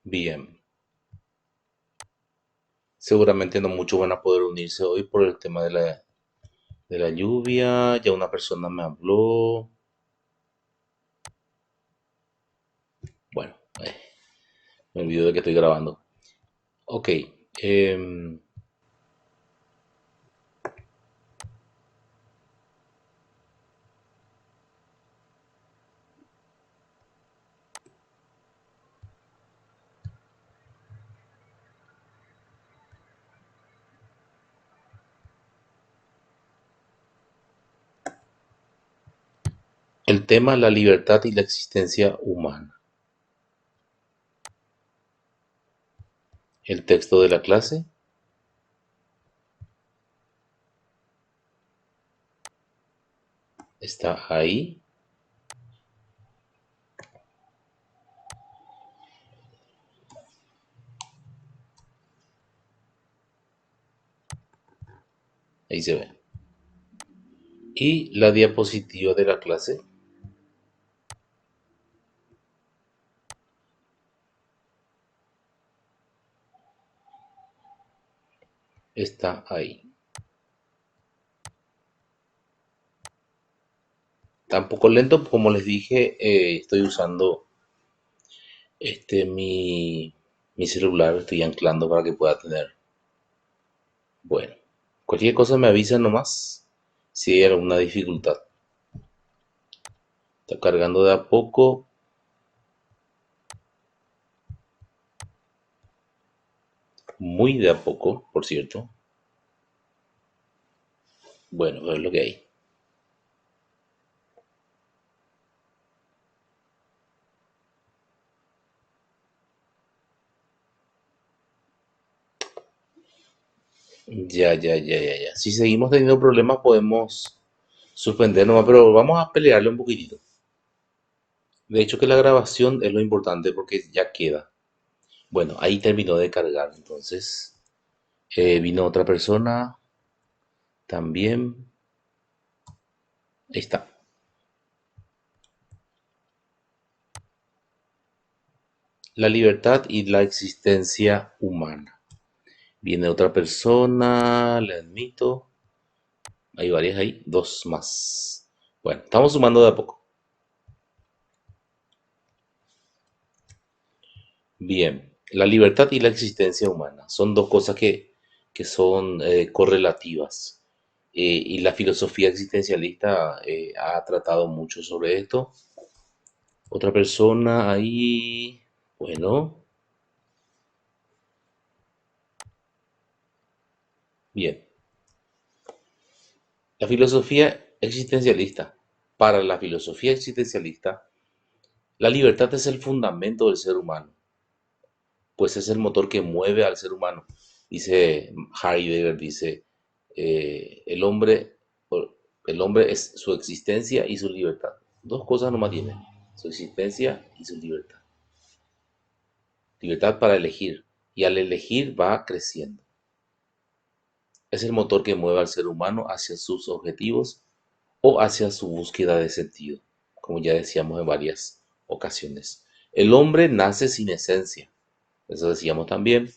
Bien, seguramente no muchos van a poder unirse hoy por el tema de la lluvia. Ya una persona me habló. Bueno, me olvido de que estoy grabando. Ok, em, el tema la libertad y la existencia humana. El texto de la clase está ahí. Ahí se ve. Y la diapositiva de la clase está ahí. Tampoco lento, como les dije, estoy usando mi celular, estoy anclando para que pueda tener. Bueno, cualquier cosa me avisa nomás si hay alguna dificultad. Está cargando de a poco, muy de a poco, por cierto. Bueno, es lo que hay. Ya, ya, ya, ya, ya. Si seguimos teniendo problemas podemos suspender nomás, pero vamos a pelearle un poquitito. De hecho que la grabación es lo importante porque ya queda. Bueno, ahí terminó de cargar, entonces vino otra persona también. Ahí está. La libertad y la existencia humana. Viene otra persona, le admito. Hay varias ahí, dos más. Bueno, estamos sumando de a poco. Bien, la libertad y la existencia humana son dos cosas que son correlativas. Y la filosofía existencialista ha tratado mucho sobre esto. Otra persona ahí, bueno, bien. La filosofía existencialista. Para la filosofía existencialista, la libertad es el fundamento del ser humano, pues es el motor que mueve al ser humano. Dice Heidegger, dice, el hombre, el hombre es su existencia y su libertad. Dos cosas nomás tiene, su existencia y su libertad. Libertad para elegir, y al elegir va creciendo. Es el motor que mueve al ser humano hacia sus objetivos o hacia su búsqueda de sentido, como ya decíamos en varias ocasiones. El hombre nace sin esencia, eso decíamos también.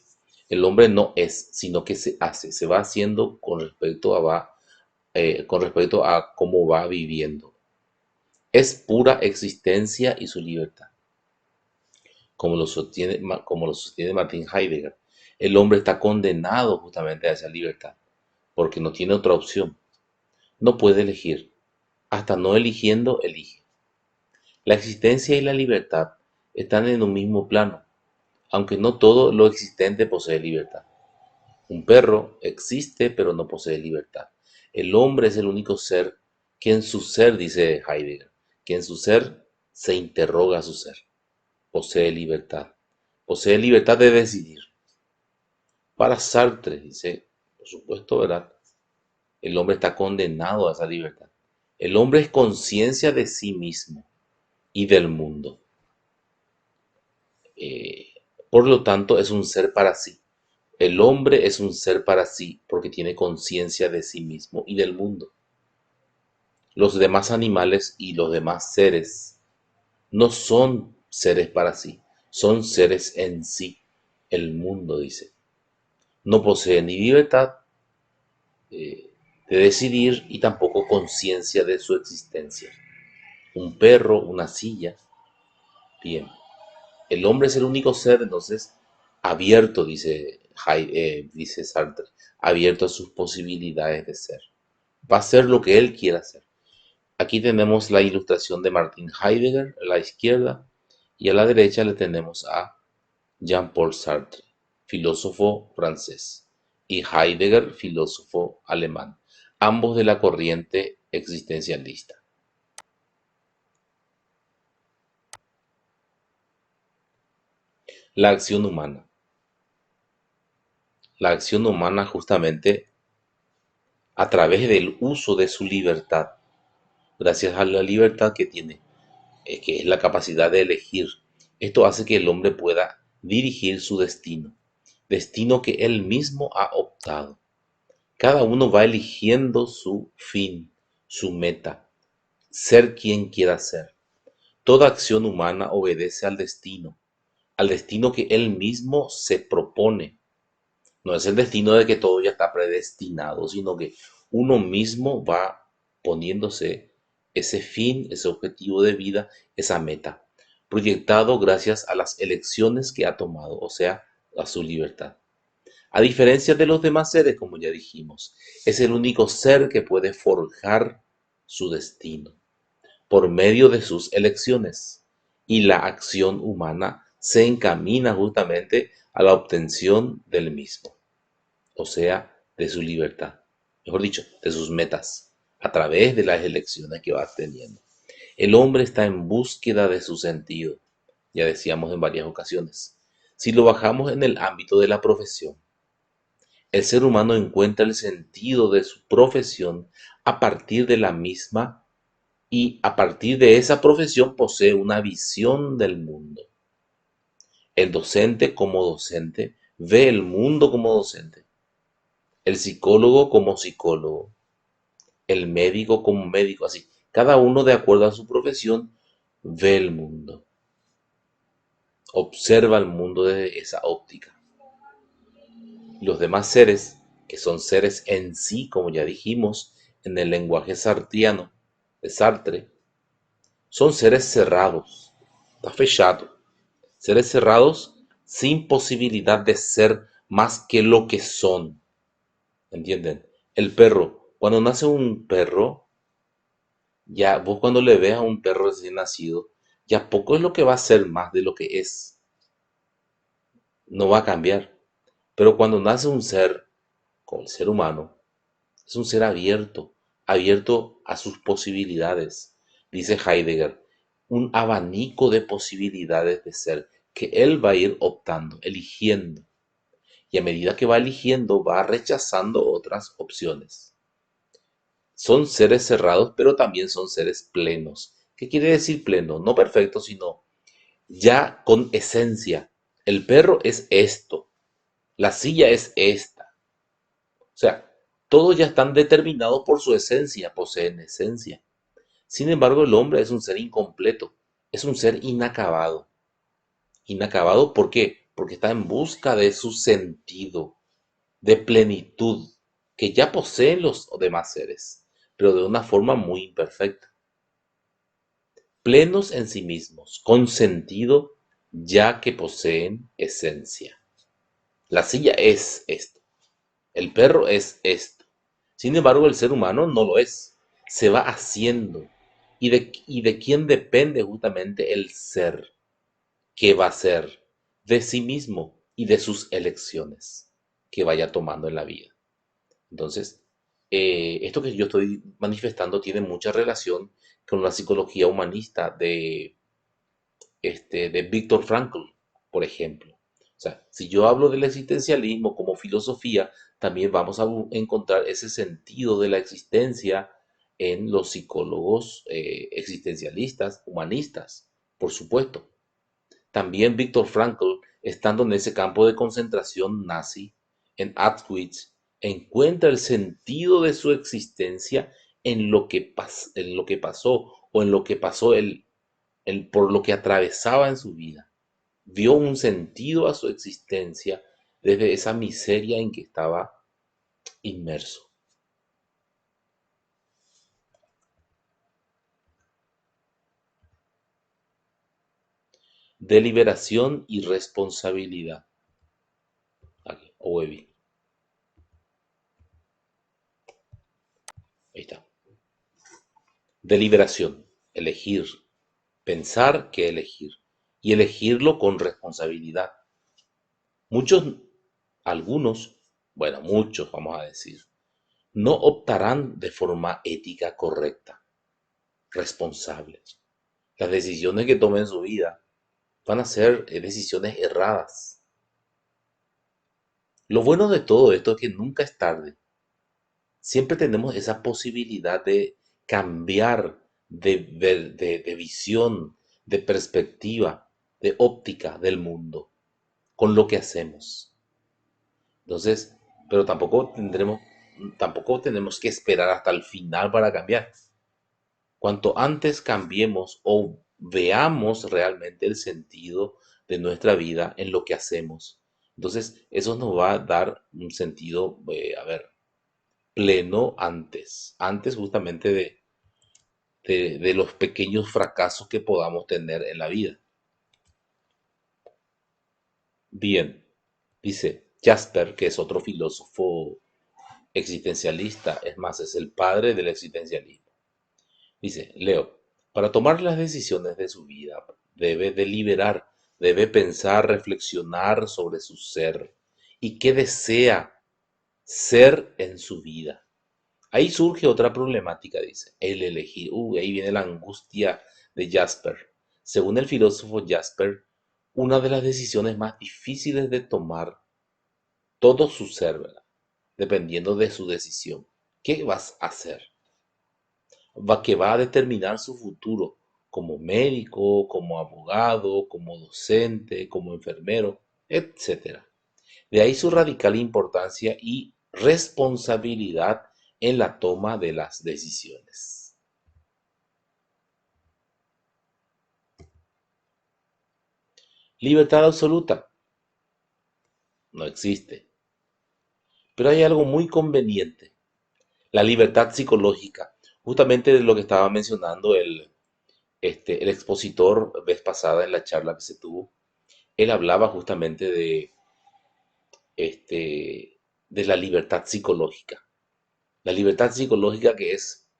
El hombre no es, sino que se hace, se va haciendo con respecto a cómo va viviendo. Es pura existencia y su libertad, como lo sostiene Martin Heidegger. El hombre está condenado justamente a esa libertad, porque no tiene otra opción. No puede elegir. Hasta no eligiendo, elige. La existencia y la libertad están en un mismo plano, aunque no todo lo existente posee libertad. Un perro existe pero no posee libertad. El hombre es el único ser que en su ser, dice Heidegger, que en su ser se interroga a su ser. Posee libertad. Posee libertad de decidir. Para Sartre, dice, por supuesto, ¿verdad? El hombre está condenado a esa libertad. El hombre es conciencia de sí mismo y del mundo. Eh, por lo tanto, es un ser para sí. El hombre es un ser para sí porque tiene conciencia de sí mismo y del mundo. Los demás animales y los demás seres no son seres para sí. Son seres en sí. El mundo, dice. No posee ni libertad de decidir y tampoco conciencia de su existencia. Un perro, una silla. Bien. El hombre es el único ser, entonces, abierto, dice Sartre, abierto a sus posibilidades de ser. Va a ser lo que él quiera hacer. Aquí tenemos la ilustración de Martin Heidegger a la izquierda y a la derecha le tenemos a Jean-Paul Sartre, filósofo francés, y Heidegger, filósofo alemán, ambos de la corriente existencialista. La acción humana. La acción humana justamente a través del uso de su libertad, gracias a la libertad que tiene, que es la capacidad de elegir. Esto hace que el hombre pueda dirigir su destino, destino que él mismo ha optado. Cada uno va eligiendo su fin, su meta, ser quien quiera ser. Toda acción humana obedece al destino que él mismo se propone. No es el destino de que todo ya está predestinado, sino que uno mismo va poniéndose ese fin, ese objetivo de vida, esa meta, proyectado gracias a las elecciones que ha tomado, o sea, a su libertad. A diferencia de los demás seres, como ya dijimos, es el único ser que puede forjar su destino por medio de sus elecciones. Y la acción humana se encamina justamente a la obtención del mismo, o sea, de su libertad, mejor dicho, de sus metas, a través de las elecciones que va teniendo. El hombre está en búsqueda de su sentido, ya decíamos en varias ocasiones. Si lo bajamos en el ámbito de la profesión, el ser humano encuentra el sentido de su profesión a partir de la misma y a partir de esa profesión posee una visión del mundo. El docente como docente ve el mundo como docente, el psicólogo como psicólogo, el médico como médico, así. Cada uno de acuerdo a su profesión ve el mundo, observa el mundo desde esa óptica. Los demás seres, que son seres en sí, como ya dijimos en el lenguaje sartriano de Sartre, son seres cerrados, está fechado, seres cerrados sin posibilidad de ser más que lo que son. ¿Entienden? El perro, cuando nace un perro, ya vos cuando le ves a un perro recién nacido, ya poco es lo que va a ser más de lo que es. No va a cambiar. Pero cuando nace un ser, como el ser humano, es un ser abierto, abierto a sus posibilidades. Dice Heidegger, un abanico de posibilidades de ser que él va a ir optando, eligiendo. Y a medida que va eligiendo, va rechazando otras opciones. Son seres cerrados, pero también son seres plenos. ¿Qué quiere decir pleno? No perfecto, sino ya con esencia. El perro es esto, la silla es esta. O sea, todos ya están determinados por su esencia, poseen esencia. Sin embargo, el hombre es un ser incompleto, es un ser inacabado. Inacabado, ¿por qué? Porque está en busca de su sentido, de plenitud, que ya poseen los demás seres, pero de una forma muy imperfecta. Plenos en sí mismos, con sentido, ya que poseen esencia. La silla es esto, el perro es esto. Sin embargo, el ser humano no lo es, se va haciendo. ¿Y de quién depende justamente el ser? ¿Qué va a ser? De sí mismo y de sus elecciones que vaya tomando en la vida. Entonces, esto que yo estoy manifestando tiene mucha relación con la psicología humanista de Viktor Frankl, por ejemplo. O sea, si yo hablo del existencialismo como filosofía, también vamos a encontrar ese sentido de la existencia en los psicólogos existencialistas, humanistas, por supuesto. También Viktor Frankl, estando en ese campo de concentración nazi, en Auschwitz, encuentra el sentido de su existencia en lo que pasó o en lo que pasó por lo que atravesaba en su vida. vio un sentido a su existencia desde esa miseria en que estaba inmerso. Deliberación y responsabilidad. Aquí, Oevi. Ahí está. Deliberación. Elegir. Pensar que elegir. Y elegirlo con responsabilidad. Muchos, algunos, bueno, muchos vamos a decir, no optarán de forma ética correcta, responsables. Las decisiones que tomen en su vida van a ser decisiones erradas. Lo bueno de todo esto es que nunca es tarde. Siempre tenemos esa posibilidad de cambiar de visión, de perspectiva, de óptica del mundo con lo que hacemos. Entonces, pero tampoco tenemos que esperar hasta el final para cambiar. Cuanto antes cambiemos o veamos realmente el sentido de nuestra vida en lo que hacemos, entonces eso nos va a dar un sentido, pleno antes justamente de los pequeños fracasos que podamos tener en la vida. Bien, dice Jasper, que es otro filósofo existencialista, es más, es el padre del existencialismo. Dice, Leo, para tomar las decisiones de su vida debe deliberar, debe pensar, reflexionar sobre su ser y qué desea ser en su vida. Ahí surge otra problemática, dice, el elegir. Ahí viene la angustia de Jasper. Según el filósofo Jasper, una de las decisiones más difíciles de tomar todo su ser, ¿verdad? Dependiendo de su decisión. ¿Qué vas a hacer? Que va a determinar su futuro como médico, como abogado, como docente, como enfermero, etcétera. De ahí su radical importancia y responsabilidad en la toma de las decisiones. Libertad absoluta no existe, pero hay algo muy conveniente, la libertad psicológica, justamente de lo que estaba mencionando el expositor vez pasada en la charla que se tuvo. Él hablaba justamente de la libertad psicológica. La libertad psicológica que es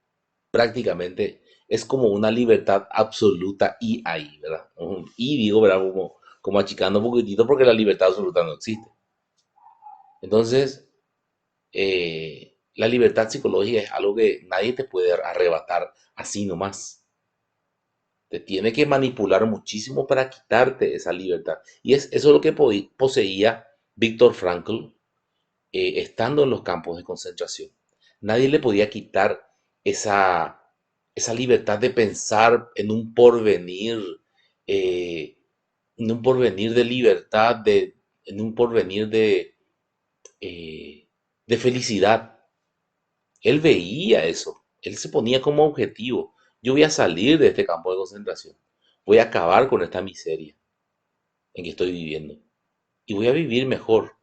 prácticamente, es como una libertad absoluta y ahí, ¿verdad? Y digo, ¿verdad? Como achicando un poquitito porque la libertad absoluta no existe. Entonces, la libertad psicológica es algo que nadie te puede arrebatar así nomás. Te tiene que manipular muchísimo para quitarte esa libertad. Y eso es lo que poseía Víctor Frankl estando en los campos de concentración. Nadie le podía quitar esa, esa libertad de pensar eh, en un porvenir de libertad, en un porvenir eh, de felicidad. Él veía eso, él se ponía como objetivo. Yo voy a salir de este campo de concentración, voy a acabar con esta miseria en que estoy viviendo y voy a vivir mejor.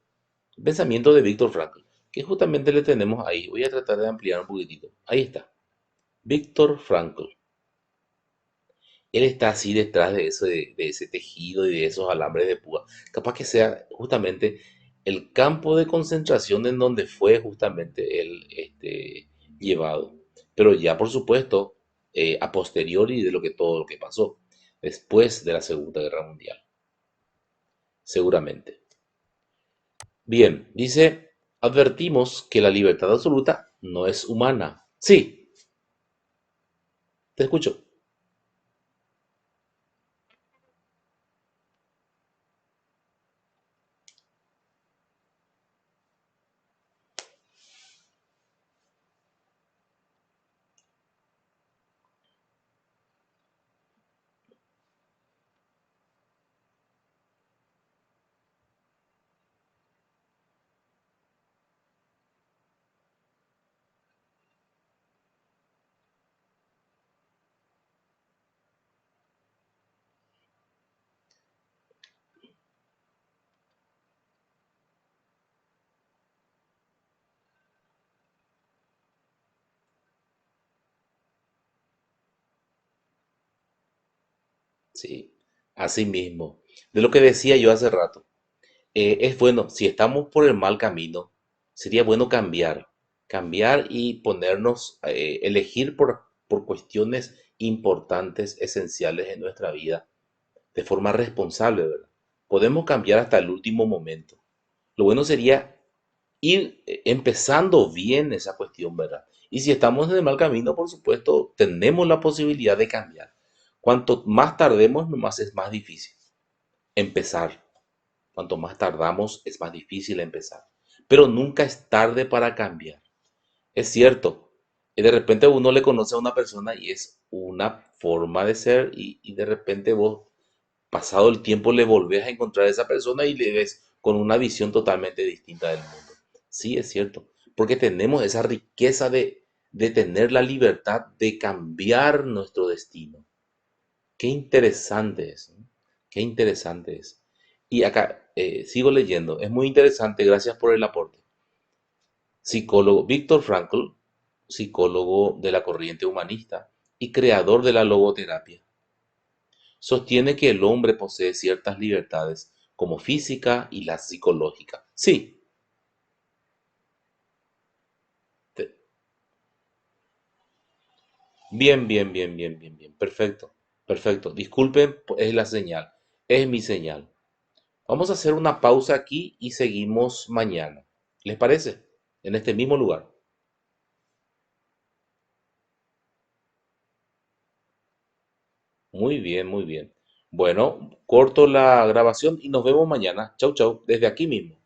Pensamiento de Víctor Frankl, que justamente le tenemos ahí. Voy a tratar de ampliar un poquitito. Ahí está. Víctor Frankl. Él está así detrás de eso, de ese tejido y de esos alambres de púa. Capaz que sea justamente el campo de concentración en donde fue justamente él llevado. Pero ya, por supuesto, a posteriori de todo lo que pasó después de la Segunda Guerra Mundial. Seguramente. Bien, dice, advertimos que la libertad absoluta no es humana. Sí, te escucho. Sí, así mismo. De lo que decía yo hace rato, es bueno, si estamos por el mal camino, sería bueno cambiar y ponernos, elegir por cuestiones importantes, esenciales en nuestra vida, de forma responsable, ¿verdad? Podemos cambiar hasta el último momento. Lo bueno sería ir empezando bien esa cuestión, ¿verdad? Y si estamos en el mal camino, por supuesto, tenemos la posibilidad de cambiar. Cuanto más tardemos, nomás es más difícil empezar. Cuanto más tardamos, es más difícil empezar. Pero nunca es tarde para cambiar. Es cierto, de repente uno le conoce a una persona y es una forma de ser y de repente vos, pasado el tiempo, le volvés a encontrar a esa persona y le ves con una visión totalmente distinta del mundo. Sí, es cierto, porque tenemos esa riqueza de tener la libertad de cambiar nuestro destino. Qué interesante es, ¿no? Qué interesante es. Y acá sigo leyendo, es muy interesante, gracias por el aporte. Psicólogo Víctor Frankl, psicólogo de la corriente humanista y creador de la logoterapia, sostiene que el hombre posee ciertas libertades, como física y la psicológica. Sí, te- bien, bien, bien, bien, bien, bien, perfecto, perfecto. Disculpen, es la señal, es mi señal. Vamos a hacer una pausa aquí y seguimos mañana. ¿Les parece? En este mismo lugar. Muy bien, muy bien. Bueno, corto la grabación y nos vemos mañana. Chau, chau, desde aquí mismo.